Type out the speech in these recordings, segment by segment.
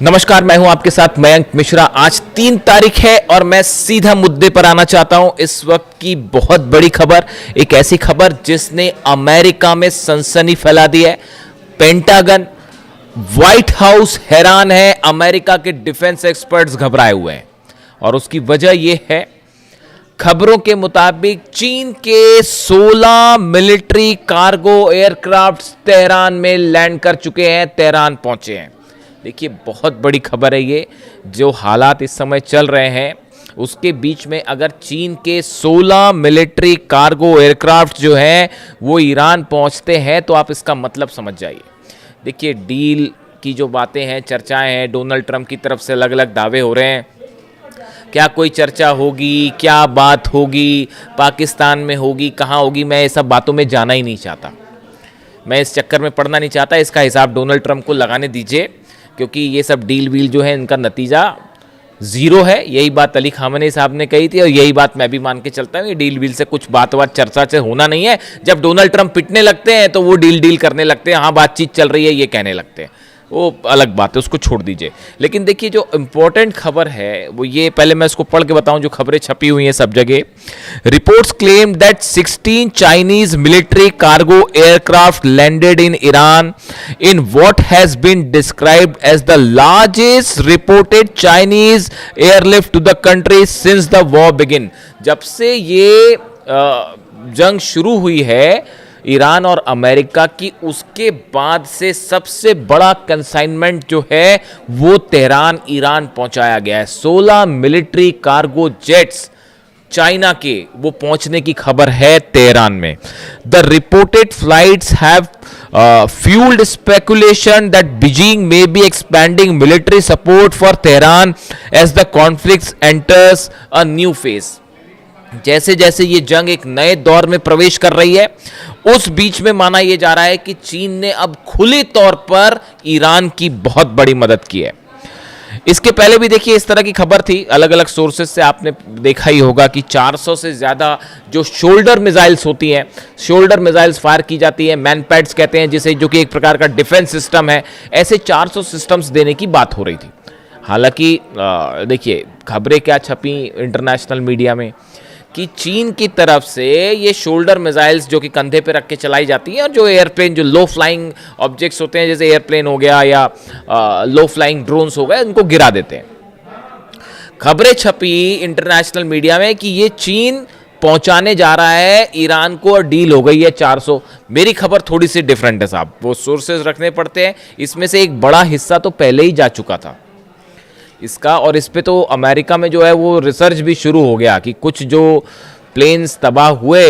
नमस्कार, मैं हूं आपके साथ मयंक मिश्रा। आज 3 तारीख है और मैं सीधा मुद्दे पर आना चाहता हूं। इस वक्त की बहुत बड़ी खबर, एक ऐसी खबर जिसने अमेरिका में सनसनी फैला दी है। पेंटागन, व्हाइट हाउस हैरान है, अमेरिका के डिफेंस एक्सपर्ट्स घबराए हुए हैं और उसकी वजह यह है, खबरों के मुताबिक चीन के 16 मिलिट्री कार्गो एयरक्राफ्ट तेहरान में लैंड कर चुके हैं, तेहरान पहुंचे हैं। देखिए, बहुत बड़ी खबर है ये। जो हालात इस समय चल रहे हैं उसके बीच में अगर चीन के 16 मिलिट्री कार्गो एयरक्राफ्ट जो हैं वो ईरान पहुंचते हैं तो आप इसका मतलब समझ जाइए। देखिए, डील की जो बातें हैं, चर्चाएं हैं, डोनाल्ड ट्रंप की तरफ से अलग अलग दावे हो रहे हैं। क्या कोई चर्चा होगी, क्या बात होगी, पाकिस्तान में होगी, कहाँ होगी, मैं ये सब बातों में जाना ही नहीं चाहता। मैं इस चक्कर में पड़ना नहीं चाहता। इसका हिसाब डोनाल्ड ट्रंप को लगाने दीजिए, क्योंकि ये सब डील वील जो है इनका नतीजा ज़ीरो है। यही बात अली खामेनी साहब ने कही थी और यही बात मैं भी मान के चलता हूँ। ये डील वील से कुछ बात चर्चा से होना नहीं है। जब डोनाल्ड ट्रंप पिटने लगते हैं तो वो डील करने लगते हैं, हाँ बातचीत चल रही है ये कहने लगते हैं, वो अलग बात है, उसको छोड़ दीजिए। लेकिन देखिए, जो इम्पोर्टेंट खबर है वो ये, पहले मैं इसको पढ़ के बताऊं जो खबरें छपी हुई हैं सब जगह। Reports claim that 16 Chinese military cargo aircraft landed in Iran in what has been described as the largest reported Chinese airlift to the country since the war begin. जब से ये जंग शुरू हुई है ईरान और अमेरिका की, उसके बाद से सबसे बड़ा कंसाइनमेंट जो है वो तेहरान ईरान पहुंचाया गया है। 16 मिलिट्री कार्गो जेट्स चाइना के वो पहुंचने की खबर है तेहरान में। The reported flights have fueled speculation that Beijing may be expanding military support for Tehran as the conflict enters a new phase। जैसे जैसे ये जंग एक नए दौर में प्रवेश कर रही है, उस बीच में माना यह जा रहा है कि चीन ने अब खुले तौर पर ईरान की बहुत बड़ी मदद की है। इसके पहले भी देखिए इस तरह की खबर थी, अलग अलग सोर्सेज से आपने देखा ही होगा कि 400 से ज़्यादा जो शोल्डर मिसाइल्स होती हैं, शोल्डर मिसाइल्स फायर की जाती हैं, मैनपैड्स कहते हैं जिसे, जो कि एक प्रकार का डिफेंस सिस्टम है, ऐसे 400 सिस्टम्स देने की बात हो रही थी। हालांकि देखिए, खबरें क्या छपी इंटरनेशनल मीडिया में कि चीन की तरफ से ये शोल्डर मिसाइल्स जो कि कंधे पे रख के चलाई जाती हैं और जो एयरप्लेन, जो लो फ्लाइंग ऑब्जेक्ट्स होते हैं जैसे एयरप्लेन हो गया या लो फ्लाइंग ड्रोन्स हो गए, उनको गिरा देते हैं। खबरें छपी इंटरनेशनल मीडिया में कि ये चीन पहुंचाने जा रहा है ईरान को और डील हो गई है 400। मेरी खबर थोड़ी सी डिफरेंट है साहब, वो सोर्सेज रखने पड़ते हैं। इसमें से एक बड़ा हिस्सा तो पहले ही जा चुका था इसका, और इस पे तो अमेरिका में जो है वो रिसर्च भी शुरू हो गया कि कुछ जो प्लेन्स तबाह हुए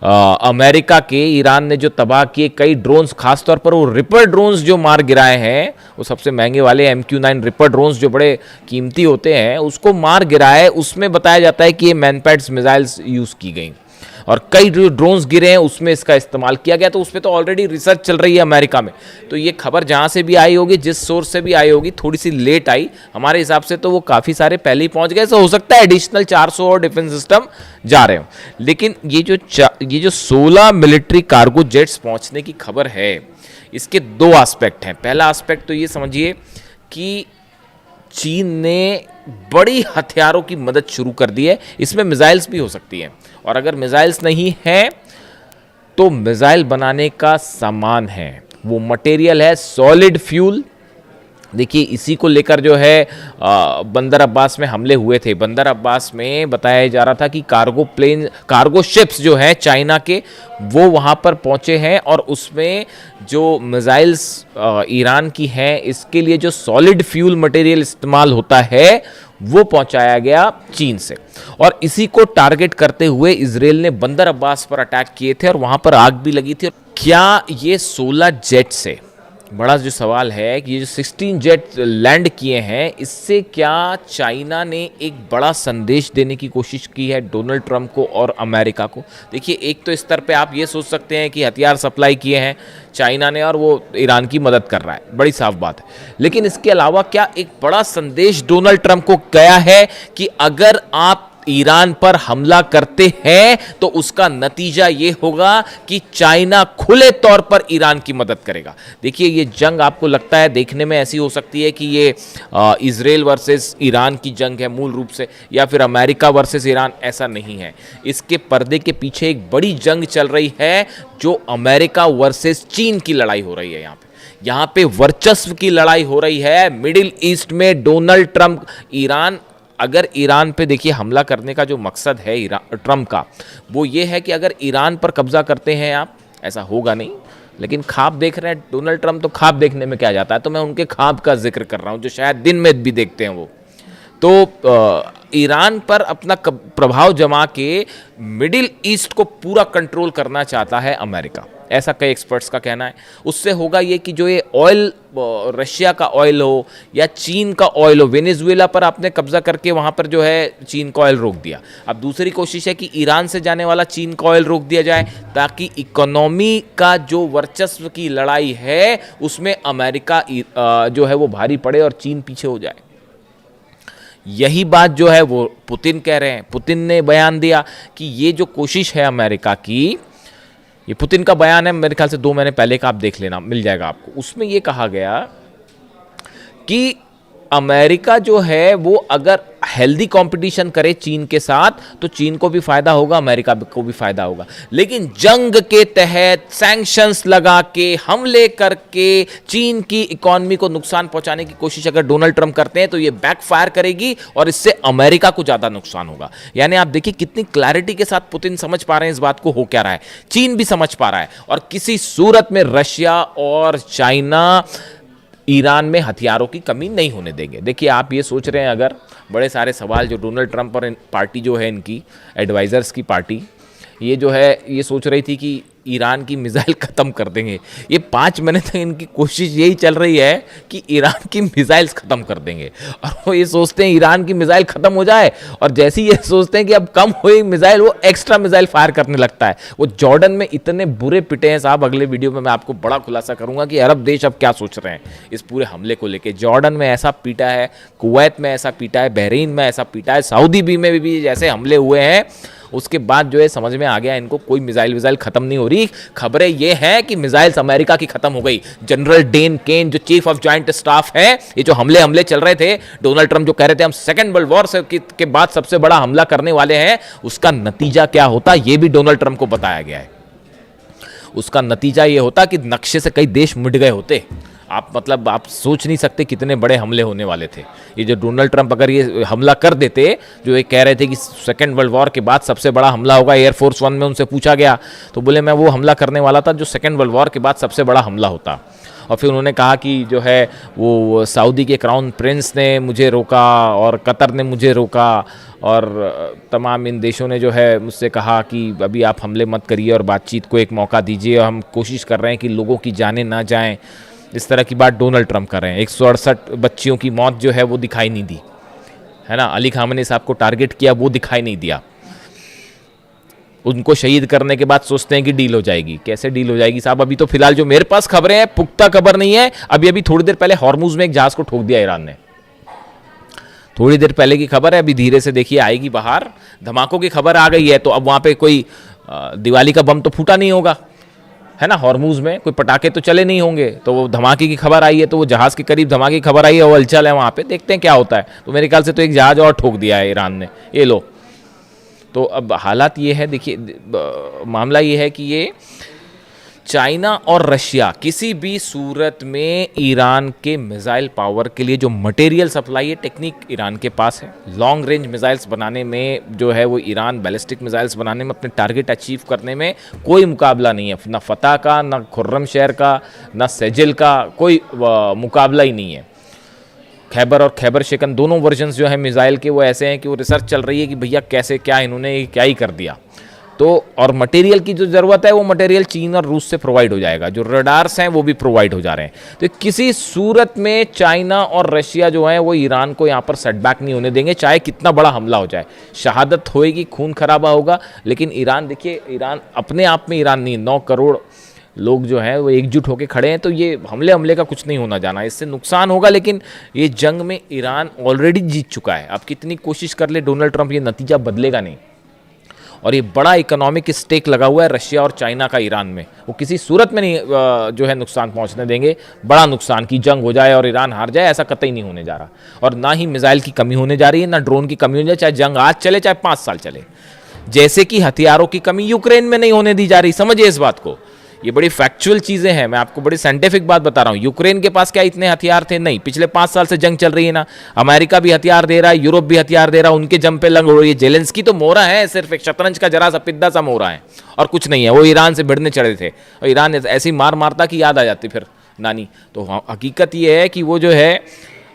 अमेरिका के, ईरान ने जो तबाह किए कई ड्रोन्स, खासतौर पर वो रिपर ड्रोन्स जो मार गिराए हैं, वो सबसे महंगे वाले MQ-9 रिपर ड्रोन्स जो बड़े कीमती होते हैं, उसको मार गिराए। उसमें बताया जाता है कि ये मैनपैड्स मिसाइल्स यूज़ की गई और कई जो ड्रोन्स गिरे हैं उसमें इसका इस्तेमाल किया गया। तो उस पर तो ऑलरेडी रिसर्च चल रही है अमेरिका में। तो ये खबर जहाँ से भी आई होगी, जिस सोर्स से भी आई होगी, थोड़ी सी लेट आई हमारे हिसाब से, तो वो काफ़ी सारे पहले ही पहुँच गए। तो हो सकता है एडिशनल 400 और डिफेंस सिस्टम जा रहे हो। लेकिन ये जो 16 मिलिट्री कार्गो जेट्स पहुँचने की खबर है, इसके 2 एस्पेक्ट हैं। पहला एस्पेक्ट तो ये समझिए कि चीन ने बड़ी हथियारों की मदद शुरू कर दी है। इसमें मिसाइल्स भी हो सकती हैं, और अगर मिसाइल्स नहीं हैं तो मिसाइल बनाने का सामान है, वो मटेरियल है सॉलिड फ्यूल। देखिए, इसी को लेकर जो है बंदर अब्बास में हमले हुए थे। बंदर अब्बास में बताया जा रहा था कि कार्गो शिप्स जो हैं चाइना के, वो वहाँ पर पहुँचे हैं और उसमें जो मिसाइल्स ईरान की हैं, इसके लिए जो सॉलिड फ्यूल मटेरियल इस्तेमाल होता है वो पहुंचाया गया चीन से। और इसी को टारगेट करते हुए इजराइल ने बंदर अब्बास पर अटैक किए थे और वहाँ पर आग भी लगी थी। क्या ये 16 जेट से, बड़ा जो सवाल है कि ये जो 16 जेट लैंड किए हैं, इससे क्या चाइना ने एक बड़ा संदेश देने की कोशिश की है डोनाल्ड ट्रंप को और अमेरिका को? देखिए, एक तो स्तर पे आप ये सोच सकते हैं कि हथियार सप्लाई किए हैं चाइना ने और वो ईरान की मदद कर रहा है, बड़ी साफ बात है। लेकिन इसके अलावा क्या एक बड़ा संदेश डोनाल्ड ट्रंप को गया है कि अगर आप ईरान पर हमला करते हैं तो उसका नतीजा ये होगा कि चाइना खुले तौर पर ईरान की मदद करेगा। देखिए, ये जंग आपको लगता है देखने में ऐसी हो सकती है कि ये इजराइल वर्सेस ईरान की जंग है मूल रूप से, या फिर अमेरिका वर्सेस ईरान, ऐसा नहीं है। इसके पर्दे के पीछे एक बड़ी जंग चल रही है जो अमेरिका वर्सेस चीन की लड़ाई हो रही है। यहाँ पे वर्चस्व की लड़ाई हो रही है मिडिल ईस्ट में। डोनाल्ड ट्रंप, ईरान, अगर ईरान पे देखिए हमला करने का जो मकसद है ट्रंप का, वो ये है कि अगर ईरान पर कब्जा करते हैं आप, ऐसा होगा नहीं, लेकिन ख्वाब देख रहे हैं डोनाल्ड ट्रंप, तो ख्वाब देखने में क्या जाता है, तो मैं उनके ख्वाब का जिक्र कर रहा हूँ जो शायद दिन में भी देखते हैं वो। तो ईरान पर अपना प्रभाव जमा के मिडिल ईस्ट को पूरा कंट्रोल करना चाहता है अमेरिका, ऐसा कई एक्सपर्ट्स का कहना है। उससे होगा ये कि जो ये ऑयल, रशिया का ऑयल हो या चीन का ऑयल हो, वेनेजुएला पर आपने कब्जा करके वहाँ पर जो है चीन का ऑयल रोक दिया। अब दूसरी कोशिश है कि ईरान से जाने वाला चीन का ऑयल रोक दिया जाए, ताकि इकोनॉमी का जो वर्चस्व की लड़ाई है उसमें अमेरिका जो है वो भारी पड़े और चीन पीछे हो जाए। यही बात जो है वो पुतिन कह रहे हैं। पुतिन ने बयान दिया कि ये जो कोशिश है अमेरिका की, ये पुतिन का बयान है, मेरे ख्याल से 2 महीने पहले का, आप देख लेना, मिल जाएगा आपको। उसमें ये कहा गया कि अमेरिका जो है वो अगर हेल्दी कंपटीशन करे चीन के साथ तो चीन को भी फायदा होगा, अमेरिका को भी फायदा होगा। लेकिन जंग के तहत सैंक्शंस लगा के, हमले करके चीन की इकोनॉमी को नुकसान पहुंचाने की कोशिश अगर डोनाल्ड ट्रंप करते हैं तो ये बैकफायर करेगी और इससे अमेरिका को ज्यादा नुकसान होगा। यानी आप देखिए कितनी क्लैरिटी के साथ पुतिन समझ पा रहे हैं इस बात को हो क्या रहा है, चीन भी समझ पा रहा है, और किसी सूरत में रशिया और चाइना ईरान में हथियारों की कमी नहीं होने देंगे। देखिए, आप ये सोच रहे हैं, अगर बड़े सारे सवाल जो डोनाल्ड ट्रंप और पार्टी जो है इनकी एडवाइजर्स की पार्टी, ये जो है ये सोच रही थी कि ईरान की मिसाइल ख़त्म कर देंगे। ये 5 महीने तक इनकी कोशिश यही चल रही है कि ईरान की मिसाइल्स ख़त्म कर देंगे, और वो ये सोचते हैं ईरान की मिसाइल ख़त्म हो जाए, और जैसे ही ये सोचते हैं कि अब कम हुई मिसाइल, वो एक्स्ट्रा मिसाइल फायर करने लगता है। वो जॉर्डन में इतने बुरे पिटे हैं साहब, अगले वीडियो में मैं आपको बड़ा खुलासा करूंगा कि अरब देश अब क्या सोच रहे हैं इस पूरे हमले को लेकर। जॉर्डन में ऐसा पीटा है, कुवैत में ऐसा पीटा है, बहरीन में ऐसा पीटा है, सऊदी भी में भी जैसे हमले हुए हैं, उसके बाद जो है समझ में आ गया इनको कोई मिसाइल विसाइल खत्म नहीं हो रही। खबरें ये हैं कि मिसाइल्स अमेरिका की खत्म हो गई। जनरल डेन केन जो चीफ ऑफ जॉइंट स्टाफ है, ये जो हमले चल रहे थे, डोनाल्ड ट्रंप जो कह रहे थे हम सेकेंड वर्ल्ड वॉर के बाद सबसे बड़ा हमला करने वाले हैं, उसका नतीजा क्या होता ये भी डोनाल्ड ट्रंप को बताया गया है। उसका नतीजा ये होता कि नक्शे से कई देश मिट गए होते। आप सोच नहीं सकते कितने बड़े हमले होने वाले थे। ये जो डोनाल्ड ट्रंप अगर ये हमला कर देते, जो ये कह रहे थे कि सेकेंड वर्ल्ड वॉर के बाद सबसे बड़ा हमला होगा, एयरफोर्स 1 में उनसे पूछा गया तो बोले मैं वो हमला करने वाला था जो सेकेंड वर्ल्ड वॉर के बाद सबसे बड़ा हमला होता। और फिर उन्होंने कहा कि जो है वो सऊदी के क्राउन प्रिंस ने मुझे रोका और कतर ने मुझे रोका, और तमाम इन देशों ने जो है मुझसे कहा कि अभी आप हमले मत करिए और बातचीत को एक मौका दीजिए, और हम कोशिश कर रहे हैं कि लोगों की जानें ना जाएं। इस तरह की बात डोनाल्ड ट्रंप कर रहे हैं। 168 बच्चियों की मौत जो है वो दिखाई नहीं दी, है ना। अली खामनी साहब को टारगेट किया, वो दिखाई नहीं दिया। उनको शहीद करने के बाद सोचते हैं कि डील हो जाएगी। कैसे डील हो जाएगी साहब? अभी तो फिलहाल जो मेरे पास खबरें हैं, पुख्ता खबर नहीं है। अभी थोड़ी देर पहले हॉर्मुज में एक जहाज को ठोक दिया ईरान ने, थोड़ी देर पहले की खबर है। अभी धीरे से देखिए आएगी बाहर। धमाकों की खबर आ गई है, तो अब वहां पे कोई दिवाली का बम तो फूटा नहीं होगा, है ना। हॉर्मुज में कोई पटाखे तो चले नहीं होंगे, तो वो धमाके की खबर आई है, तो वो जहाज के करीब धमाके की खबर आई है, वो हलचल है वहां पे, देखते हैं क्या होता है। तो मेरे ख्याल से तो एक जहाज और ठोक दिया है ईरान ने, ये लो। तो अब हालात ये है, देखिए मामला ये है कि ये चाइना और रशिया किसी भी सूरत में ईरान के मिसाइल पावर के लिए जो मटेरियल सप्लाई है, टेक्निक ईरान के पास है। लॉन्ग रेंज मिसाइल्स बनाने में जो है वो ईरान बैलिस्टिक मिसाइल्स बनाने में, अपने टारगेट अचीव करने में कोई मुकाबला नहीं है। ना फतह का, ना खुर्रमशहर का, ना सेजिल का, कोई मुकाबला ही नहीं है। खैबर और खैबर शिकन दोनों वर्जन्स जो है मिसाइल के वो ऐसे हैं कि वो रिसर्च चल रही है कि भैया कैसे क्या इन्होंने क्या ही कर दिया। तो और मटेरियल की जो ज़रूरत है वो मटेरियल चीन और रूस से प्रोवाइड हो जाएगा, जो रडार्स हैं वो भी प्रोवाइड हो जा रहे हैं। तो किसी सूरत में चाइना और रशिया जो है वो ईरान को यहाँ पर सेटबैक नहीं होने देंगे, चाहे कितना बड़ा हमला हो जाए। शहादत होएगी, खून खराबा होगा, लेकिन ईरान, देखिए ईरान अपने आप में ईरान नहीं, 9 करोड़ लोग जो हैं वो एकजुट होकर खड़े हैं, तो ये हमले का कुछ नहीं होना जाना, इससे नुकसान होगा, लेकिन ये जंग में ईरान ऑलरेडी जीत चुका है। अब कितनी कोशिश कर ले डोनाल्ड ट्रंप, ये नतीजा बदलेगा नहीं। और ये बड़ा इकोनॉमिक स्टेक लगा हुआ है रशिया और चाइना का ईरान में, वो किसी सूरत में नहीं जो है नुकसान पहुंचने देंगे। बड़ा नुकसान की जंग हो जाए और ईरान हार जाए, ऐसा कतई नहीं होने जा रहा। और ना ही मिसाइल की कमी होने जा रही है, ना ड्रोन की कमी होने जा रही, चाहे जंग आज चले चाहे 5 साल चले। जैसे कि हथियारों की कमी यूक्रेन में नहीं होने दी जा रही, समझिए इस बात को। ये बड़ी फैक्चुअल चीज़ें हैं, मैं आपको बड़ी साइंटिफिक बात बता रहा हूँ। यूक्रेन के पास क्या इतने हथियार थे? नहीं। पिछले 5 साल से जंग चल रही है ना, अमेरिका भी हथियार दे रहा है, यूरोप भी हथियार दे रहा है, उनके जम पे लंग हो रही है। जेलेंस्की तो मोहरा है, सिर्फ एक शतरंज का जरा सा पिद्दा सा मोहरा है और कुछ नहीं है। वो ईरान से भिड़ने चढ़े थे और ईरान ऐसी मार मारता कि याद आ जाती फिर नानी। तो हकीकत ये है कि वो जो है,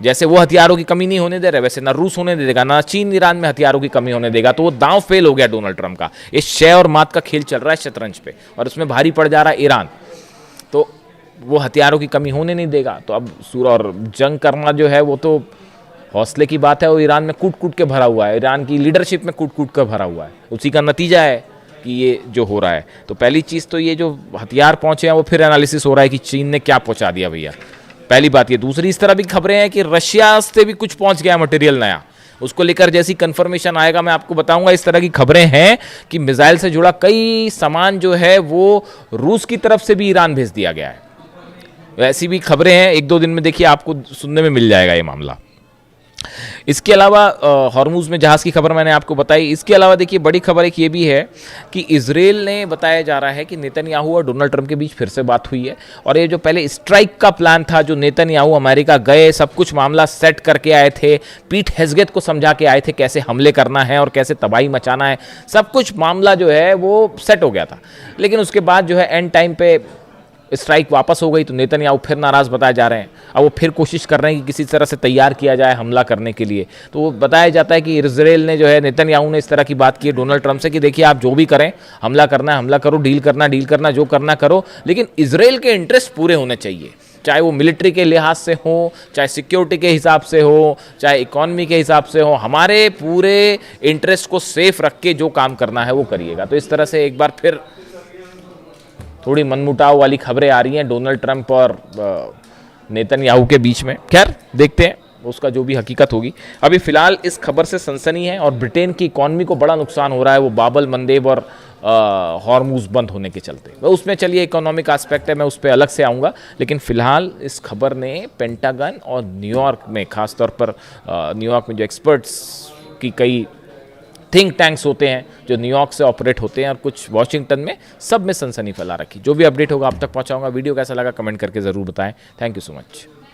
जैसे वो हथियारों की कमी नहीं होने दे रहे, वैसे ना रूस होने देगा, ना चीन ईरान में हथियारों की कमी होने देगा। तो वो दांव फेल हो गया डोनाल्ड ट्रंप का। ये शय और मात का खेल चल रहा है शतरंज पे, और उसमें भारी पड़ जा रहा है ईरान। तो वो हथियारों की कमी होने नहीं देगा। तो अब और जंग करना जो है वो तो हौसले की बात है। वो ईरान में कूट कूट के भरा हुआ है, ईरान की लीडरशिप में कूट कूट कर भरा हुआ है। उसी का नतीजा है कि ये जो हो रहा है। तो पहली चीज़ तो ये जो हथियार पहुंचे हैं वो फिर एनालिसिस हो रहा है कि चीन ने क्या पहुंचा दिया भैया, पहली बात ये। दूसरी, इस तरह भी खबरें हैं कि रशिया से भी कुछ पहुंच गया मटेरियल नया, उसको लेकर जैसी कंफर्मेशन आएगा मैं आपको बताऊंगा। इस तरह की खबरें हैं कि मिसाइल से जुड़ा कई सामान जो है वो रूस की तरफ से भी ईरान भेज दिया गया है। ऐसी भी खबरें हैं, 1-2 दिन में देखिए आपको सुनने में मिल जाएगा ये मामला। इसके अलावा हॉर्मुज में जहाज़ की खबर मैंने आपको बताई। इसके अलावा देखिए बड़ी खबर एक ये भी है कि इजराइल ने बताया जा रहा है कि नेतन्याहू और डोनाल्ड ट्रंप के बीच फिर से बात हुई है। और ये जो पहले स्ट्राइक का प्लान था, जो नेतन्याहू अमेरिका गए, सब कुछ मामला सेट करके आए थे, पीट हेग्सेथ को समझा के आए थे कैसे हमले करना है और कैसे तबाही मचाना है, सब कुछ मामला जो है वो सेट हो गया था। लेकिन उसके बाद जो है एंड टाइम पे स्ट्राइक वापस हो गई, तो नेतन्याहू फिर नाराज़ बताए जा रहे हैं। अब वो फिर कोशिश कर रहे हैं कि किसी तरह से तैयार किया जाए हमला करने के लिए। तो वो बताया जाता है कि इजराइल ने जो है, नेतन्याहू ने इस तरह की बात की है डोनाल्ड ट्रंप से कि देखिए आप जो भी करें, हमला करना है हमला करो, डील करना जो करना करो, लेकिन इजराइल के इंटरेस्ट पूरे होने चाहिए। चाहे वो मिलिट्री के लिहाज से हो, चाहे सिक्योरिटी के हिसाब से हो, चाहे इकॉनमी के हिसाब से हो, हमारे पूरे इंटरेस्ट को सेफ रख के जो काम करना है वो करिएगा। तो इस तरह से एक बार फिर थोड़ी मनमुटाव वाली खबरें आ रही हैं डोनाल्ड ट्रंप और नेतन्याहू के बीच में। खैर देखते हैं उसका जो भी हकीकत होगी। अभी फिलहाल इस खबर से सनसनी है और ब्रिटेन की इकॉनमी को बड़ा नुकसान हो रहा है, वो बाबल मंदेब और हॉर्मुज बंद होने के चलते। वो उसमें चलिए इकोनॉमिक एस्पेक्ट है, मैं उस पर अलग से आऊँगा। लेकिन फिलहाल इस खबर ने पेंटागन और न्यूयॉर्क में, खासतौर पर न्यूयॉर्क में जो एक्सपर्ट्स की कई थिंक टैंक्स होते हैं जो न्यूयॉर्क से ऑपरेट होते हैं और कुछ वॉशिंगटन में, सब में सनसनी फैला रखी। जो भी अपडेट होगा आप तक पहुंचाऊंगा। वीडियो कैसा लगा कमेंट करके ज़रूर बताएं। Thank you so much.